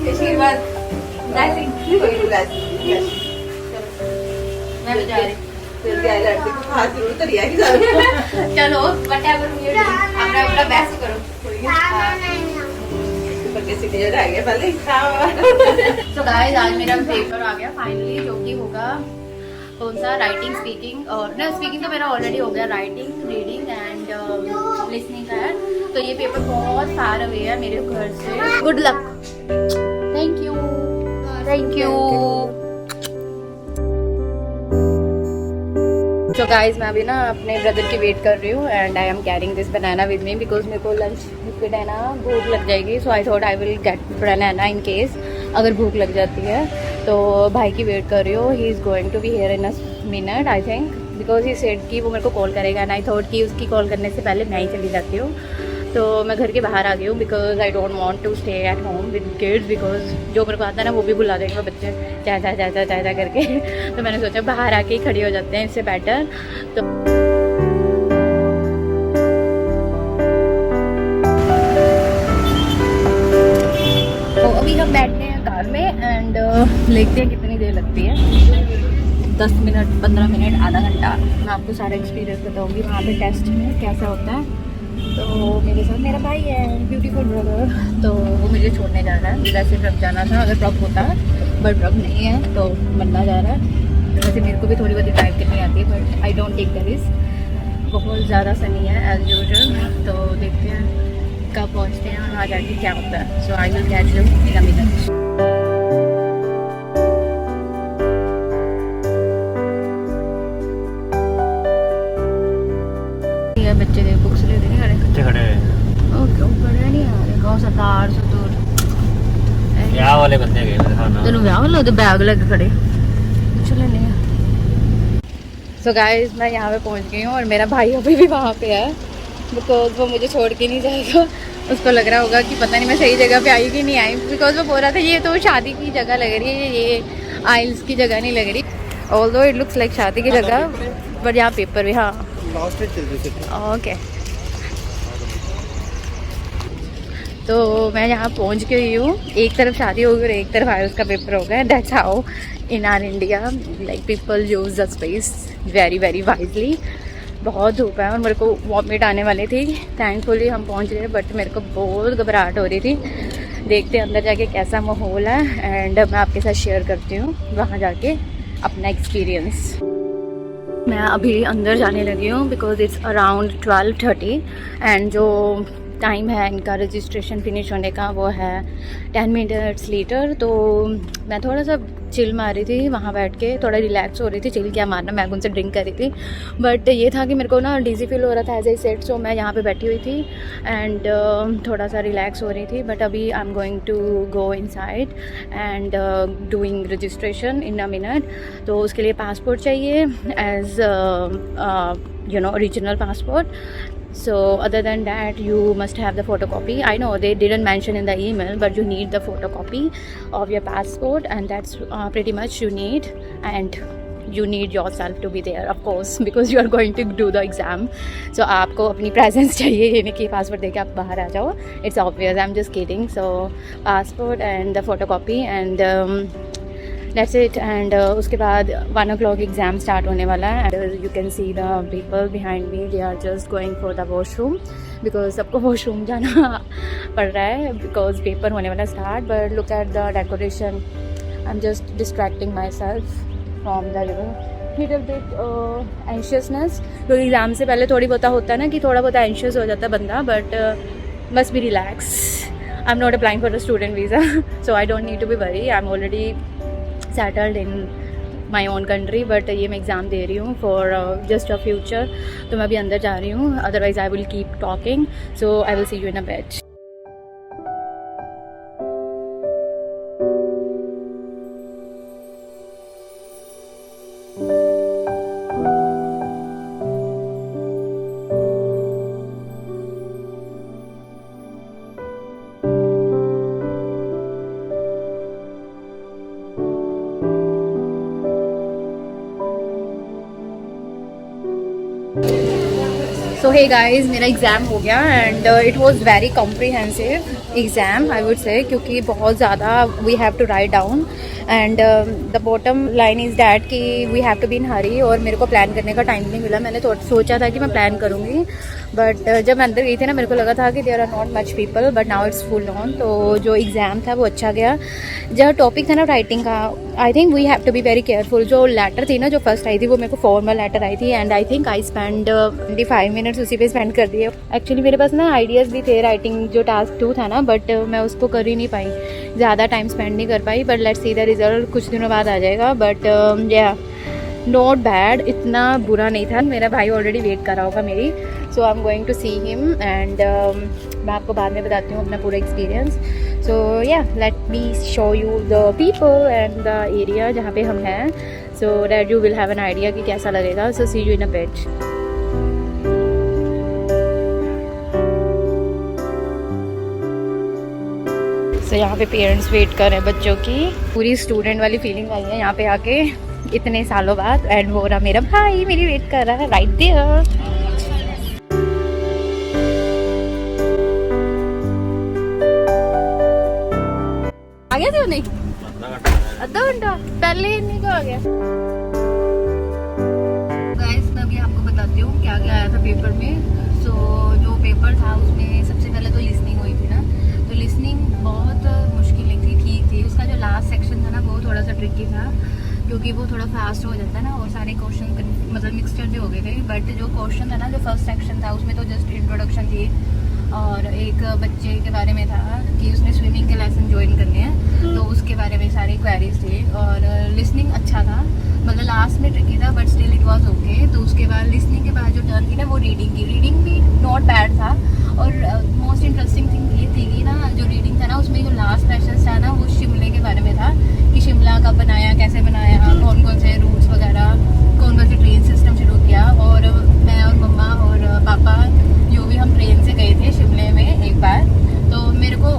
आशीर्वाद मैं भी जा रही चलो whatever you do, अपना अपना बेस्ट करो। तो गाइस आज मेरा पेपर आ गया फाइनली, जो कि होगा कौन सा, राइटिंग, स्पीकिंग, और ना स्पीकिंग तो मेरा ऑलरेडी हो गया, राइटिंग, रीडिंग एंड लिसनिंग का है। तो ये पेपर बहुत फार अवे है मेरे घर से। Good luck. Thank you thank you. तो गाइस मैं अभी ना अपने ब्रदर की वेट कर रही हूँ and I am carrying this banana with me because मेरे को लंच पे ना भूख लग जाएगी। So I thought I will get banana in case अगर भूख लग जाती है। तो भाई की वेट कर रही हूँ, he is going to be here in a minute I think, because he said कि वो मेरे को कॉल करेगा एंड आई थॉट कि उसकी कॉल करने से पहले मैं ही चली जाती हूँ। तो मैं घर के बाहर आ गई हूँ because I don't want to stay at home with kids, because जो मेरे को आता है ना वो भी भुला देंगे बच्चे चाचा करके। तो मैंने सोचा बाहर आके ही खड़ी हो जाते हैं, इससे बेटर। तो अभी हम बैठे हैं कार में एंड देखते हैं कितनी देर लगती है, 10 मिनट, 15 मिनट, आधा घंटा। मैं आपको सारा एक्सपीरियंस बताऊंगी वहाँ पे टेस्ट में कैसा होता है। तो मेरे साथ मेरा भाई है, ब्यूटीफुल ब्रदर, तो वो मुझे छोड़ने जा रहा है। वैसे ट्रक जाना था अगर ट्रक होता, बट ट्रक नहीं है तो बनना जा रहा है। वैसे मेरे को भी थोड़ी बहुत ड्राइव करनी आती है but I don't take the risk. बहुत ज़्यादा सनी है एज यूजुअल। तो देखते हैं कब पहुँचते हैं और वहाँ जाके क्या होता है। So I will catch you in a minute. बच्चे के बुक्स ले देंगे बच्चे खड़े ओके खड़े नहीं आ रहे कौन सा तार से दूर ब्याह वाले बंदे गए मेरे खाना तेन ब्याह वाला तो बैग लग खड़े चले नहीं। सो गाइस मैं यहाँ पे पहुँच गई हूँ और मेरा भाई अभी भी वहाँ पे है बिकॉज वो मुझे छोड़ के नहीं जाएगा। उसको लग रहा होगा कि पता नहीं मैं सही जगह पे आई कि नहीं आई, बिकॉज वो बोल रहा था ये तो शादी की जगह लग रही है, ये आइल्स की जगह नहीं लग रही। ऑल्दो इट लुक्स लाइक शादी की जगह बट यहाँ पेपर भी हाँ ओके। तो मैं यहाँ पहुँच गई हूँ, एक तरफ शादी हो गई और एक तरफ आइल्स का पेपर हो गया। That's how in R India like people use the space very very wisely. बहुत धूप है और मेरे को वॉमिट आने वाली थी। थैंकफुली हम पहुँच गए बट मेरे को बहुत घबराहट हो रही थी। देखते हैं अंदर जाके कैसा माहौल है एंड मैं आपके साथ शेयर करती हूँ वहाँ जाके अपना एक्सपीरियंस। मैं अभी अंदर जाने लगी हूँ बिकॉज इट्स अराउंड 12:30 एंड जो टाइम है इनका रजिस्ट्रेशन फिनिश होने का वो है 10 मिनट्स लेटर। तो मैं थोड़ा सा चिल मार रही थी वहाँ बैठ के, थोड़ा रिलैक्स हो रही थी। चिल क्या मारना, मैं उनसे ड्रिंक कर रही थी बट ये था कि मेरे को ना डीजी फील हो रहा था एज ए सेट। सो मैं यहाँ पे बैठी हुई थी एंड थोड़ा सा रिलैक्स हो रही थी। बट अभी I am going to go inside and doing registration in a minute. तो उसके लिए पासपोर्ट चाहिए as you know original passport. So other than that you must have the photocopy. I know they didn't mention in the email but you need the photocopy of your passport and that's pretty much you need, and you need yourself to be there of course because you are going to do the exam. So आपको अपनी presence चाहिए, ये नहीं कि passport देके आप बाहर आ जाओ. It's obvious, I'm just kidding. So passport and the photocopy and that's it. and उसके बाद 1 o'clock एग्ज़ाम स्टार्ट होने वाला है and you can see the people behind me, they are just going for the washroom because सबको washroom जाना पड़ रहा है because पेपर होने वाला start. but look at the decoration, I'm just distracting myself from the little bit anxiousness. क्योंकि exam से पहले थोड़ी बहुत होता है ना कि थोड़ा बहुत एंशियस हो जाता है बंदा, but must be relax. I'm not applying for a student visa so I don't need to be worried. I'm already settled in my own country but ये मैं एग्ज़ाम दे रही हूँ for just a future. तो मैं अभी अंदर जा रही हूँ, otherwise I will keep talking. So I will see you in a bit. So hey guys, मेरा एग्ज़ाम हो गया and it was very comprehensive exam I would say, क्योंकि बहुत ज़्यादा we have to write down and the bottom line is that कि we have to be in hurry, और मेरे को प्लान करने का टाइम नहीं मिला। मैंने सोचा था कि मैं प्लान करूँगी, बट जब मैं अंदर गई थी ना, मेरे को लगा था कि there are not much people, but now it's full on. तो जो एग्ज़ाम था वो अच्छा गया। जो टॉपिक था ना राइटिंग का, I think we have to be very careful. जो लेटर थी ना, जो फर्स्ट आई थी, वो मेरे को फॉर्मल लेटर आई थी and I think I spend 25 minutes उसी पे स्पेंड कर दिए। एक्चुअली मेरे पास ना आइडियाज़ भी थे राइटिंग जो टास्क 2 था ना, बट मैं उसको कर ही नहीं पाई, ज़्यादा टाइम स्पेंड नहीं कर पाई। But let's see the result, कुछ दिनों बाद आ जाएगा। बट या नॉट बैड, इतना बुरा नहीं था। मेरा भाई ऑलरेडी वेट कर रहा होगा मेरी, so I am going to see him and मैं आपको बाद में बताती हूँ अपना पूरा एक्सपीरियंस। सो या let me show you the people and the area जहाँ पे हम हैं, so that you will have an idea कि कैसा लगेगा। सो सी यू इन अ बिट। सो यहाँ पे पेरेंट्स वेट कर रहे हैं बच्चों की। पूरी स्टूडेंट वाली फीलिंग आई है यहाँ पे आके इतने सालों बाद। एंड वो रहा मेरा भाई, मेरी वेट कर रहा है राइट देयर। आ गया थे नहीं, आधा घंटा पहले इन्हीं को आ गया। गाइस मैं अभी आपको बताती हूँ क्या क्या आया था पेपर में। सो जो पेपर था उसमें सबसे पहले तो लिसनिंग हुई थी ना, तो लिसनिंग बहुत मुश्किल नहीं थी, ठीक थी। उसका जो लास्ट सेक्शन था ना वो थोड़ा सा ट्रिकी था, क्योंकि वो थोड़ा फास्ट हो जाता है ना, और सारे क्वेश्चन मतलब मिक्सचर हो गए थे। बट जो क्वेश्चन था ना, जो फर्स्ट सेक्शन था, उसमें तो जस्ट इंट्रोडक्शन थी, और एक बच्चे के बारे में था कि उसने स्विमिंग के लेसन ज्वाइन करने हैं, तो उसके बारे में सारी क्वेरीज थे। और लिसनिंग अच्छा था, मतलब लास्ट में ट्रिकी था but still it was okay. तो उसके बाद लिसनिंग के बाद जो टर्न थी ना, वो रीडिंग की। रीडिंग भी नॉट बैड था, और मोस्ट इंटरेस्टिंग थिंग ये थी कि ना, जो रीडिंग था ना, उसमें जो लास्ट क्वेश्चन था ना, वो शिमले के बारे में था कि शिमला कब बनाया, कैसे बनाया, कौन कौन से रूट्स वगैरह, कौन कौन से ट्रेन सिस्टम शुरू किया। और मैं और मम्मा और पापा जो भी हम ट्रेन से गए थे शिमले में एक बार, तो मेरे को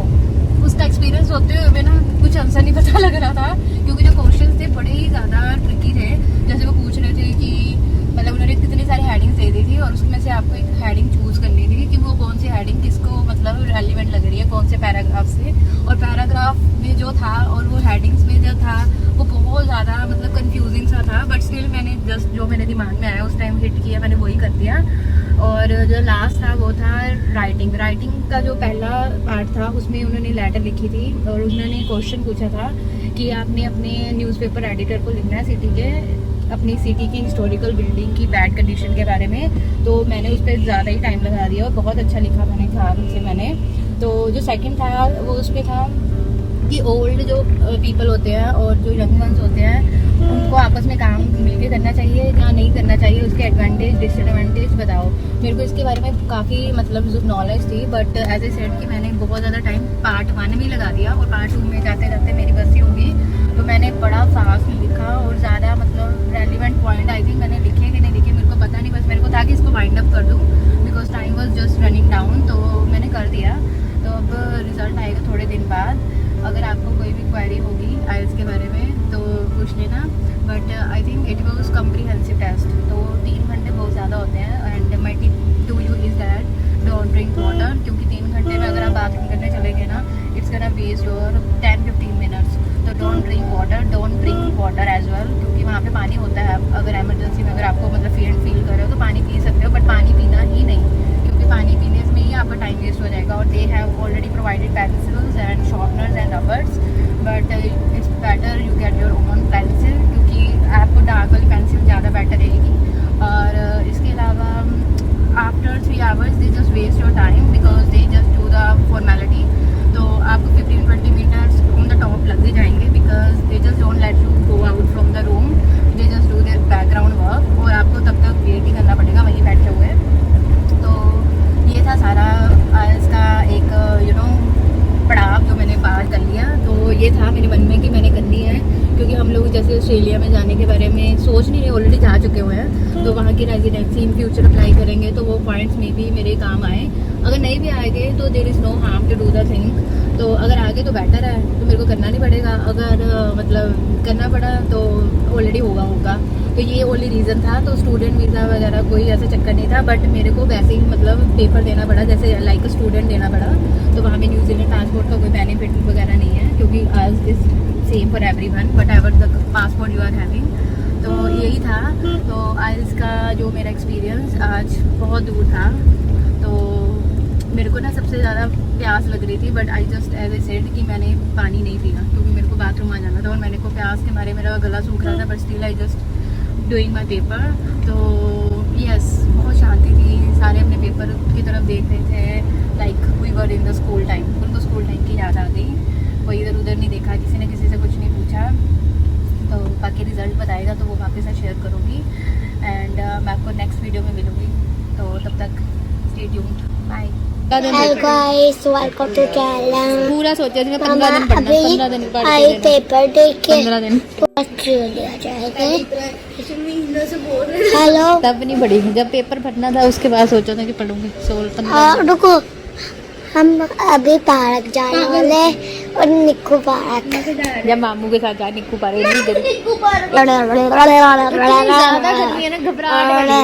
उसका एक्सपीरियंस होते हुए ना कुछ आंसर नहीं पता लग रहा था, क्योंकि जो क्वेश्चंस थे बड़े ही ज़्यादा ट्रिकी थे। जैसे वो पूछ रहे थे कि मतलब उन्होंने कितनी सारी हेडिंग्स दे दी थी, और उसमें से आपको एक हेडिंग चूज करनी थी कि वो कौन सी हेडिंग किसको मतलब रेलिवेंट लग रही है, कौन से पैराग्राफ से। और पैराग्राफ में जो था और वो हेडिंग्स में जो था, वो बहुत ज़्यादा मतलब कंफ्यूजिंग सा था। बट स्टिल मैंने जस्ट जो मेरे दिमाग में आया उस टाइम हिट किया, मैंने वही कर दिया। और जो लास्ट था वो था राइटिंग। राइटिंग का जो पहला पार्ट था, उसमें उन्होंने लेटर लिखी थी, और उन्होंने क्वेश्चन पूछा था कि आपने अपने न्यूज़पेपर एडिटर को लिखना है सिटी के, अपनी सिटी की हिस्टोरिकल बिल्डिंग की बैड कंडीशन के बारे में। तो मैंने उस पर ज़्यादा ही टाइम लगा दिया, और बहुत अच्छा लिखा मैंने, ध्यान से मैंने। तो जो सेकंड था वो उस पर था कि ओल्ड जो पीपल होते हैं और जो यंग वंस होते हैं, उनको आपस में काम मिलके करना चाहिए या नहीं करना चाहिए, उसके एडवांटेज डिसएडवांटेज बताओ। मेरे को इसके बारे में काफ़ी मतलब नॉलेज थी, बट एज ए सेड कि मैंने बहुत ज़्यादा टाइम पार्ट 1 में लगा दिया, और पार्ट 2 में जाते जाते मेरी बस ही होगी। तो मैंने बड़ा फास्ट लिखा, और ज़्यादा मतलब रेलिवेंट पॉइंट आई थिंक मैंने लिखे कि नहीं लिखे मेरे को पता नहीं, बस मेरे को था कि इसको वाइंड अप कर दूँ, because time was just running down. तो मैंने कर दिया। तो अब रिज़ल्ट आएगा थोड़े दिन बाद। अगर आपको कोई भी क्वेरी होगी आइल्स के बारे में तो पूछ लेना। But I think it was comprehensive test, तो 3 घंटे बहुत ज़्यादा होते हैं। And my tip to you is that don't drink water, क्योंकि 3 घंटे में अगर आप बाथरूम करने चले गए ना, it's gonna waste your 10-15 minutes. तो don't drink water, don't drink water as well, क्योंकि वहाँ पे पानी होता है। अगर एमरजेंसी में अगर आपको मतलब फील कर रहे हो तो पानी पी सकते हो, बट पानी पीना ही नहीं, क्योंकि पानी पीने में ही आपका टाइम वेस्ट हो जाएगा। और they have already provided pencils and sharpeners and rubbers, but it's better you get your own pencil, क्योंकि आपको डार्क वाली पेंसिल ज़्यादा बेटर रहेगी। और इसके अलावा after 3 hours they just waste your time, because they just do the formality. तो आपको 15-20 मिनट्स ऑन द टॉप लग ही जाएंगे, because they just don't let you go out from the room, they just do their background work, और आपको तब तक wait ही करना पड़ेगा वहीं बैठे हुए। तो ये था सारा इसका एक पड़ाव जो मैंने पार कर लिया। तो ये था मेरे मन में कि मैंने करनी है, क्योंकि हम लोग जैसे ऑस्ट्रेलिया में जाने के बारे में सोच नहीं रहे, ऑलरेडी जा चुके हुए हैं, तो वहाँ की रेजिडेंसी इन फ्यूचर अप्लाई करेंगे तो वो पॉइंट्स में भी मेरे काम आए। अगर नहीं भी आएंगे तो there is no harm to do the thing. तो अगर आगे तो बेटर है, तो मेरे को करना नहीं पड़ेगा। अगर मतलब करना पड़ा तो ऑलरेडी होगा। तो ये ओनली रीज़न था। तो स्टूडेंट वीज़ा वगैरह कोई ऐसा चक्कर नहीं था, बट मेरे को वैसे ही मतलब पेपर देना पड़ा, जैसे लाइक स्टूडेंट देना पड़ा। तो वहाँ पे न्यूजीलैंड पासपोर्ट का कोई बेनिफिट वगैरह नहीं है, क्योंकि आज is same for everyone whatever the passport you are having. तो यही था। तो आइल्स का जो मेरा एक्सपीरियंस आज बहुत दूर था। तो मेरे को ना सबसे ज़्यादा प्यास लग रही थी, but I just as I said कि मैंने पानी नहीं पिया, क्योंकि मेरे को बाथरूम आ जाना था और मैंने को प्यास के मारे मेरा गला सूख रहा था, but still I just doing my paper. तो यस, बहुत शांति थी, सारे अपने पेपर की तरफ देख रहे थे, like we were in the school time. उनको स्कूल टाइम की याद आ गई। कोई इधर उधर नहीं देखा, किसी ने किसी से कुछ नहीं पूछा। तो बाकी रिजल्ट बताएगा तो वो आपके साथ शेयर करूँगी, एंड मैं आपको नेक्स्ट वीडियो में मिलूँगी। तो तब तक stay tuned, bye. Hi guys, welcome to channel. पूरा सोचा थी मैं 15 दिन पढ़ना, 15 दिन पढ़ के आई देना। पेपर देख के 15 दिन ऑस्ट्रेलिया जाएंगे। हेलो, तब नहीं पढ़ी, जब पेपर भरना था उसके बाद सोचा था कि पढ़ूंगी। 15 दिन। रुको, हम अभी पार्क जाने वाले और निक्कू पार्क। जब मामू के साथ जा निक्कू पार्क नहीं इधर। ज़्यादा ज़्यादा करनी है ना, घबराहट वाली।